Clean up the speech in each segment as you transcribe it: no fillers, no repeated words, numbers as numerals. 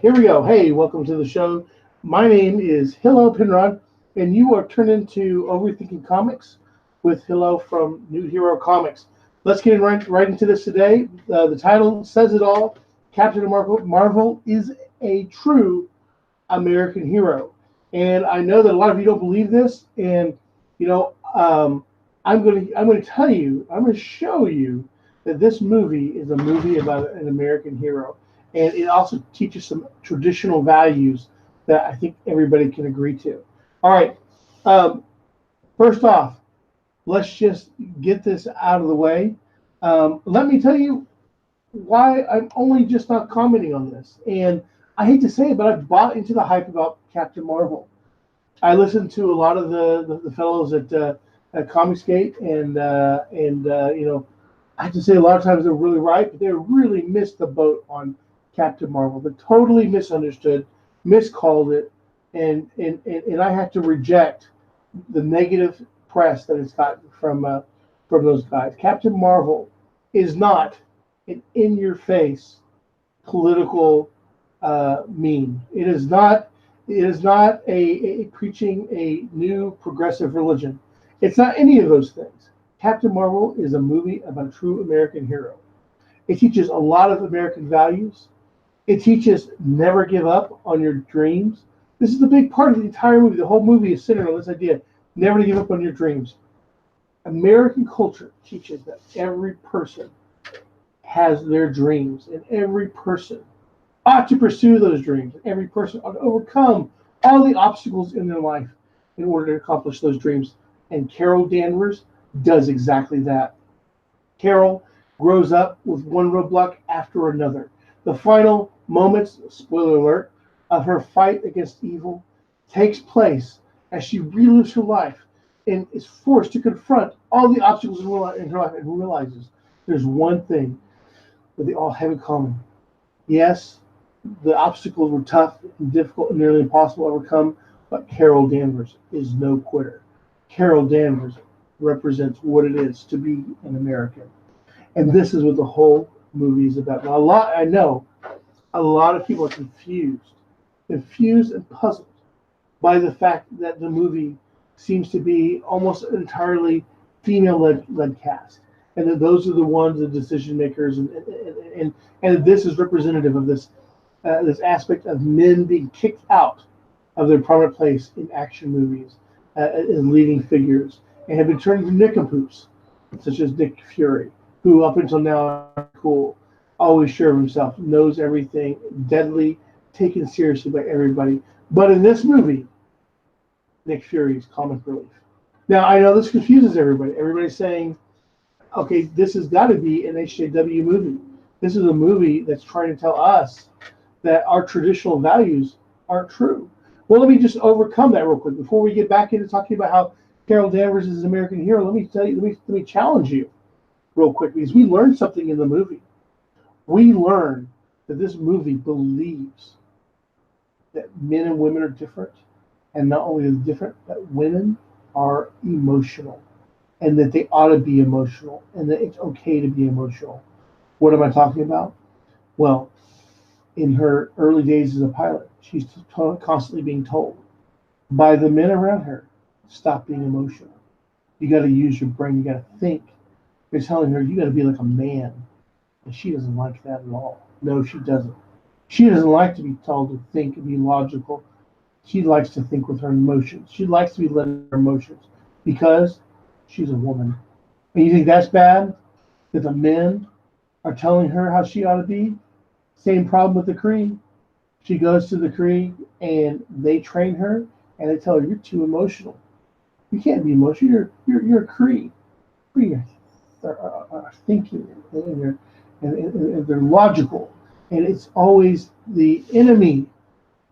Here we go. Hey, welcome to the show. My name is Hilo Penrod, and you are turned into Overthinking Comics with Hilo from New Hero Comics. Let's get right into this today. The title says it all. Captain Marvel is a true American hero, and I know that a lot of you don't believe this. And you know, I'm going to tell you, I'm going to show you that this movie is a movie about an American hero, and it also teaches some traditional values that I think everybody can agree to. All right, um, first off, let's just get this out of the way. Let me tell you why I'm only just not commenting on this. And I hate to say it, but I've bought into the hype about Captain Marvel. I listened to a lot of the fellows at Comicsgate, and I have to say a lot of times they're really right, but they really missed the boat on Captain Marvel. They totally misunderstood, miscalled it, and I have to reject the negative press that it's gotten from those guys. Captain Marvel is not an in-your-face political meme. It is not. It is not a preaching a new progressive religion. It's not any of those things. Captain Marvel is a movie about a true American hero. It teaches a lot of American values. It teaches never give up on your dreams. This is the big part of the entire movie. The whole movie is centered on this idea: never to give up on your dreams. American culture teaches that every person has their dreams, and every person ought to pursue those dreams. Every person ought to overcome all the obstacles in their life in order to accomplish those dreams. And Carol Danvers does exactly that. Carol grows up with one roadblock after another. The final moments, spoiler alert, of her fight against evil takes place as she relives her life and is forced to confront all the obstacles in her life and realizes there's one thing that they all have in common. Yes, the obstacles were tough and difficult and nearly impossible to overcome, but Carol Danvers is no quitter. Carol Danvers represents what it is to be an American. And this is what the whole movie is about. Now, I know a lot of people are confused and puzzled by the fact that the movie seems to be almost entirely female led cast, and that those are the ones, the decision makers, and this is representative of this aspect of men being kicked out of their prominent place in action movies as leading figures and have been turned into nincompoops, such as Nick Fury, who up until now is very cool, always sure of himself, knows everything, deadly, taken seriously by everybody. But in this movie, Nick Fury's comic relief. Now I know this confuses everybody. Everybody's saying, okay, this has got to be an HJW movie. This is a movie that's trying to tell us that our traditional values aren't true. Well, let me just overcome that real quick before we get back into talking about how Carol Danvers is an American hero. Let me tell you, let me challenge you real quick because we learned something in the movie. We learned that this movie believes that men and women are different, and not only are they different, that women are emotional, and that they ought to be emotional, and that it's okay to be emotional. What am I talking about? Well, in her early days as a pilot, she's constantly being told by the men around her, stop being emotional. You got to use your brain. You got to think. They're telling her you got to be like a man, and she doesn't like that at all. No, she doesn't. She doesn't like to be told to think and be logical. She likes to think with her emotions. She likes to be led by her emotions because she's a woman. And you think that's bad? That the men are telling her how she ought to be? Same problem with the Kree. She goes to the Kree and they train her and they tell her you're too emotional. You can't be emotional. You're a Kree. Kree are thinking and they're logical. And it's always the enemy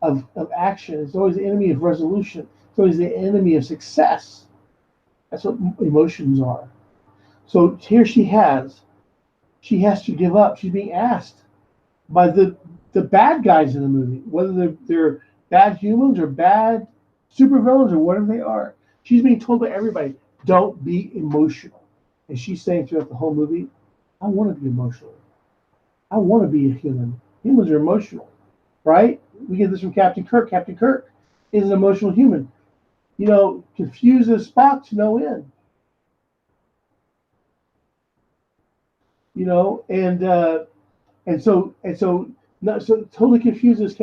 of action. It's always the enemy of resolution. It's always the enemy of success. That's what emotions are. So here she has to give up. She's being asked by the bad guys in the movie, whether they're bad humans or bad supervillains or whatever they are. She's being told by everybody, don't be emotional. And she's saying throughout the whole movie, I want to be emotional. I want to be a human. Humans are emotional. right? We get this from Captain Kirk. Captain Kirk is an emotional human. Confuses Spock to no end. And so not so totally confuses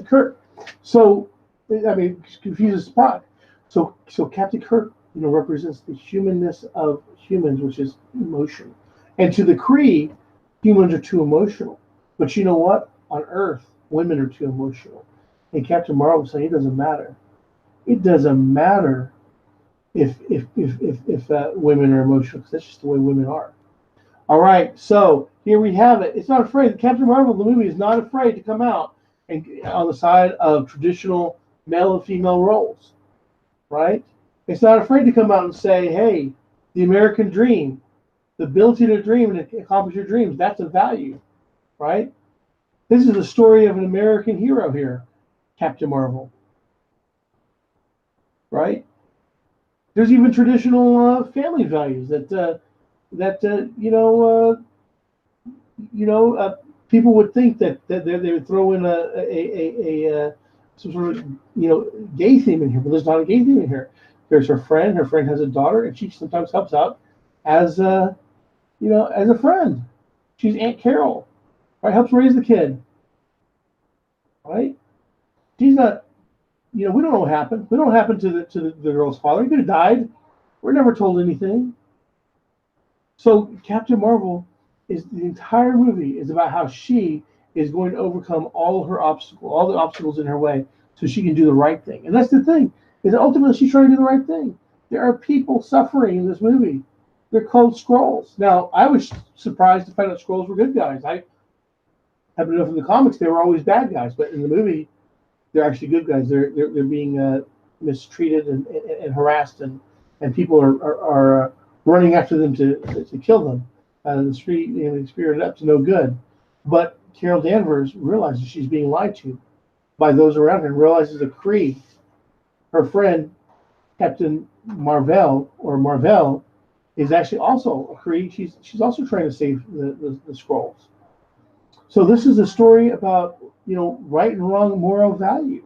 Kirk. So I mean, confuses Spock. So Captain Kirk, represents the humanness of humans, which is emotion. And to the Kree, humans are too emotional. But you know what? On Earth, women are too emotional. And Captain Marvel saying it doesn't matter. It doesn't matter if women are emotional, because that's just the way women are. All right, so here we have it. It's not afraid. Captain Marvel, the movie, is not afraid to come out and on the side of traditional male and female roles, right? It's not afraid to come out and say, hey, the American dream, the ability to dream and accomplish your dreams, that's a value, right? This is the story of an American hero here, Captain Marvel, right? There's even traditional family values that people would think that they would throw in a some sort of gay theme in here, but there's not a gay theme in here. There's her friend. Her friend has a daughter, and she sometimes helps out as as a friend. She's Aunt Carol, right? Helps raise the kid, right? She's not. We don't know what happened. We don't know what happened to the girl's father. He could have died. We're never told anything. So Captain Marvel is the entire movie is about how she is going to overcome all the obstacles in her way, so she can do the right thing. And that's the thing, is that ultimately she's trying to do the right thing. There are people suffering in this movie. They're called Skrulls. Now, I was surprised to find out Skrulls were good guys. I happen to know from the comics they were always bad guys, but in the movie they're actually good guys. They're being mistreated and harassed, and people are running after them to kill them. The street, the spirit up to no good. But Carol Danvers realizes she's being lied to by those around her, and realizes a Kree, her friend Captain Marvel, is actually also a Kree. She's also trying to save the Skrulls. So this is a story about right and wrong moral values.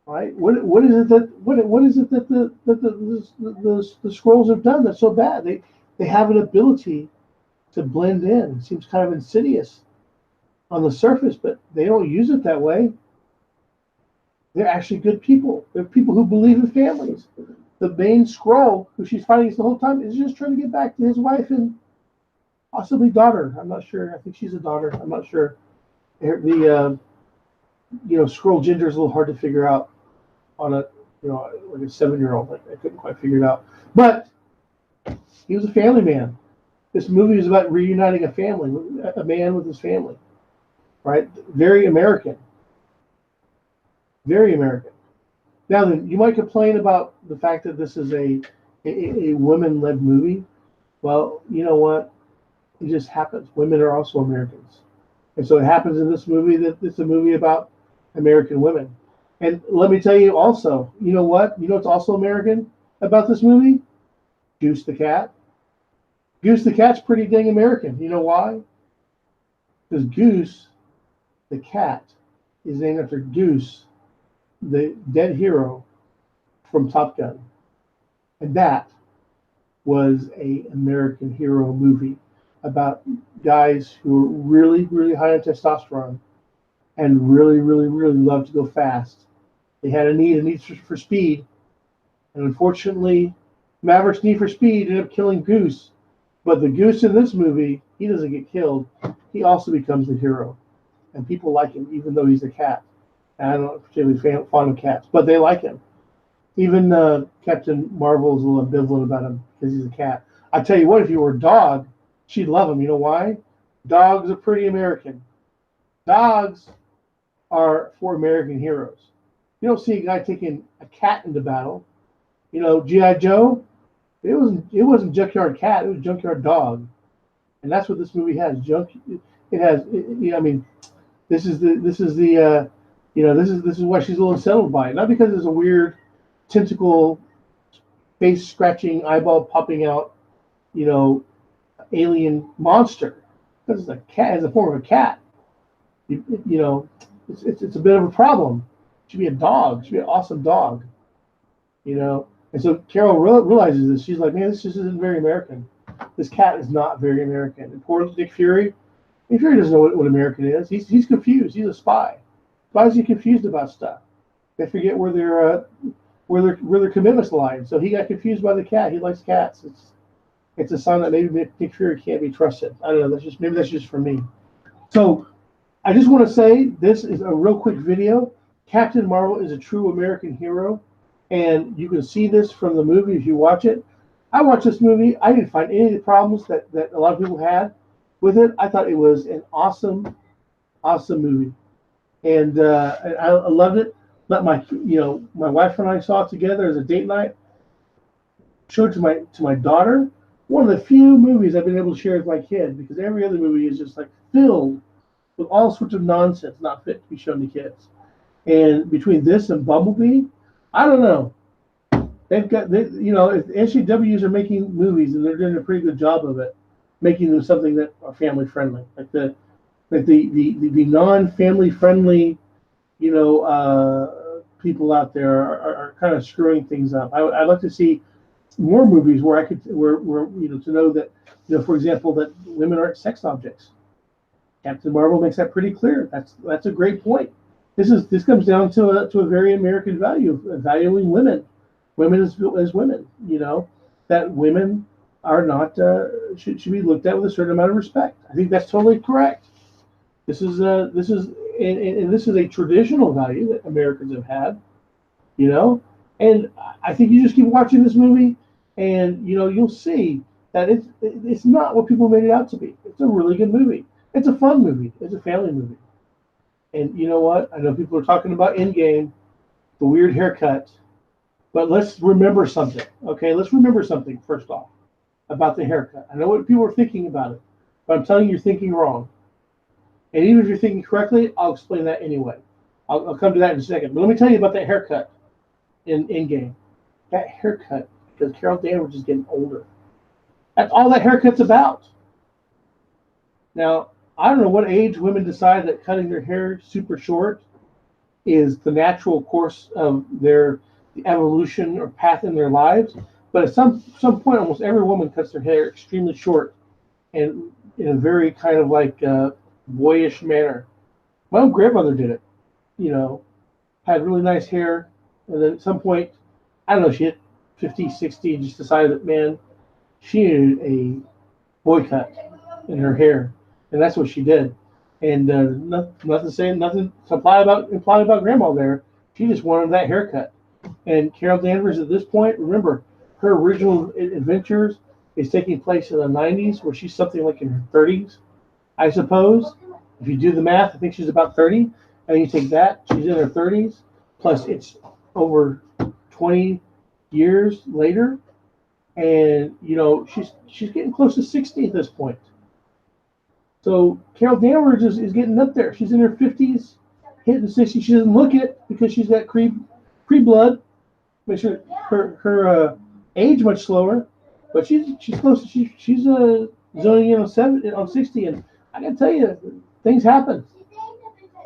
Right? What is it that the Skrulls have done that's so bad? They have an ability to blend in. It seems kind of insidious on the surface, but they don't use it that way. They're actually good people. They're people who believe in families. The main Skrull, who she's fighting against the whole time, is just trying to get back to his wife and possibly daughter. I'm not sure. I think she's a daughter. I'm not sure. The Skrull gender is a little hard to figure out on a like a 7-year-old. I couldn't quite figure it out. But he was a family man. This movie is about reuniting a family, a man with his family, right? Very American. Very American. Now then, you might complain about the fact that this is a women-led movie. Well, you know what? It just happens. Women are also Americans. And so it happens in this movie that it's a movie about American women. And let me tell you also, you know what? You know what's also American about this movie? Goose the cat. Goose the cat's pretty dang American. You know why? Because Goose the cat is named after Goose, the dead hero from Top Gun. And that was a American hero movie about guys who are really, really high in testosterone and really, really, really love to go fast. They had a need for speed. And unfortunately, Maverick's need for speed ended up killing Goose. But the Goose in this movie, he doesn't get killed. He also becomes the hero. And people like him, even though he's a cat. And I'm not particularly fond of cats, but they like him. Even Captain Marvel is a little ambivalent about him because he's a cat. I tell you what, if he were a dog, she'd love him. You know why? Dogs are pretty American. Dogs are for American heroes. You don't see a guy taking a cat into battle. G.I. Joe, it wasn't Junkyard Cat, it was Junkyard Dog. And that's what this movie has. I mean, this is why she's a little unsettled by it. Not because there's a weird tentacle, face scratching, eyeball popping out, alien monster. Because it's a cat, it's a form of a cat. You know, it's a bit of a problem. She'd be a dog. She'd be an awesome dog. You know, and so Carol realizes this. She's like, man, this just isn't very American. This cat is not very American. And poor Nick Fury. Nick Fury doesn't know what American is. He's confused. He's a spy. Why is he confused about stuff? They forget where their commitments lie. So he got confused by the cat. He likes cats. It's a sign that maybe Nick Fury can't be trusted. I don't know. Maybe that's just for me. So I just want to say this is a real quick video. Captain Marvel is a true American hero, and you can see this from the movie if you watch it. I watched this movie. I didn't find any of the problems that a lot of people had with it. I thought it was an awesome, awesome movie, and I loved it. Let my wife and I saw it together as a date night. Showed it to my daughter. One of the few movies I've been able to share with my kid, because every other movie is just like filled with all sorts of nonsense not fit to be shown to kids. And between this and Bumblebee, I don't know. If NCWs are making movies and they're doing a pretty good job of it, making them something that are family friendly, like the non-family friendly, people out there are kind of screwing things up. I'd like to see more movies where to know that, for example, that women aren't sex objects. Captain Marvel makes that pretty clear. That's a great point. This comes down to a very American value of valuing women as women. That women are not should be looked at with a certain amount of respect. I think that's totally correct. This is a traditional value that Americans have had. And I think you just keep watching this movie, and you'll see that it's not what people made it out to be. It's a really good movie. It's a fun movie. It's a family movie. And you know what? I know people are talking about Endgame, the weird haircut, but let's remember something. Okay, let's remember something first off about the haircut. I know what people are thinking about it, but I'm telling you, you're thinking wrong. And even if you're thinking correctly, I'll explain that anyway. I'll come to that in a second. But let me tell you about that haircut in Endgame. That haircut, because Carol Danvers is getting older. That's all that haircut's about. Now, I don't know what age women decide that cutting their hair super short is the natural course of the evolution or path in their lives. But at some point, almost every woman cuts their hair extremely short and in a very kind of like boyish manner. My own grandmother did it. Had really nice hair, and then at some point, I don't know, she hit 50, 60, and just decided that, man, she needed a boy cut in her hair. And that's what she did. And nothing to imply about grandma there. She just wanted that haircut. And Carol Danvers at this point, remember, her original adventures is taking place in the 90s, where she's something like in her 30s, I suppose. If you do the math, I think she's about 30. And you take that, she's in her 30s, plus it's over 20 years later. And, she's getting close to 60 at this point. So Carol Danvers is getting up there. She's in her 50s, hitting 60. She doesn't look it because she's got pre-blood. Makes her age much slower, but she's close. She's zoning in on 60, and I can tell you, things happen.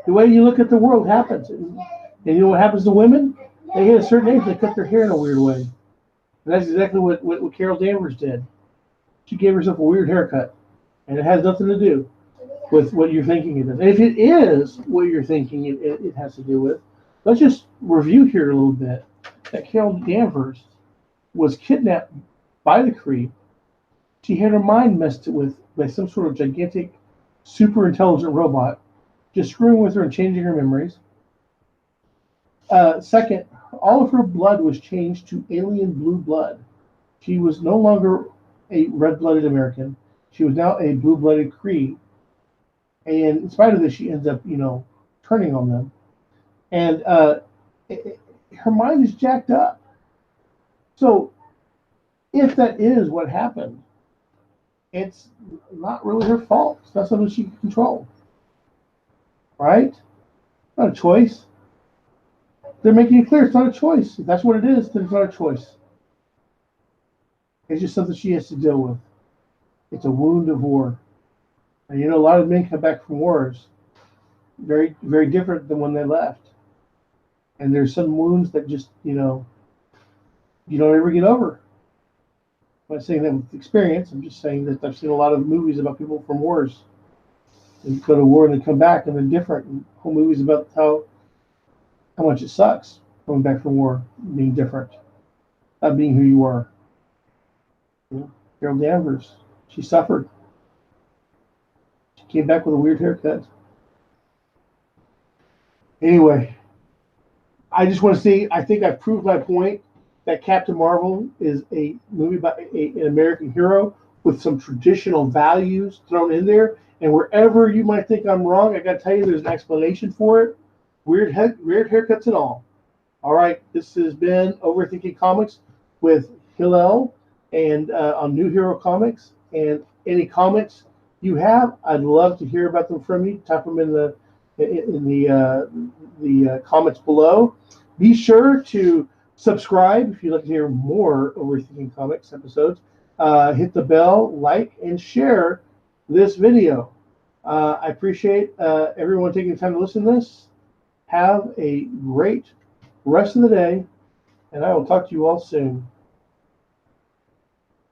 The way you look at the world happens, and you know what happens to women? They hit a certain age, they cut their hair in a weird way. And that's exactly what Carol Danvers did. She gave herself a weird haircut. And it has nothing to do with what you're thinking it is. And if it is what you're thinking it has to do with, let's just review here a little bit that Carol Danvers was kidnapped by the Kree. She had her mind messed with by some sort of gigantic, super intelligent robot, just screwing with her and changing her memories. Second, all of her blood was changed to alien blue blood. She was no longer a red-blooded American. She was now a blue-blooded Kree, and in spite of this, she ends up, turning on them. And her mind is jacked up. So, if that is what happened, it's not really her fault. It's not something she can control, right? Not a choice. They're making it clear it's not a choice. If that's what it is, then it's not a choice. It's just something she has to deal with. It's a wound of war. And a lot of men come back from wars very, very different than when they left. And there's some wounds that just, you don't ever get over. I'm not saying that with experience. I'm just saying that I've seen a lot of movies about people from wars. They go to war and they come back and they're different. And whole movies about how much it sucks coming back from war, being different, not being who you are. Carol Danvers, she suffered. She came back with a weird haircut. Anyway, I just want to say I think I've proved my point that Captain Marvel is a movie about an American hero with some traditional values thrown in there. And wherever you might think I'm wrong, I got to tell you there's an explanation for it. Weird haircuts and all. All right, this has been Overthinking Comics with Hillel and on New Hero Comics. And any comments you have, I'd love to hear about them from you. Type them in the comments below. Be sure to subscribe if you'd like to hear more Overthinking Comics episodes. Hit the bell, like, and share this video. I appreciate everyone taking the time to listen to this. Have a great rest of the day, and I will talk to you all soon.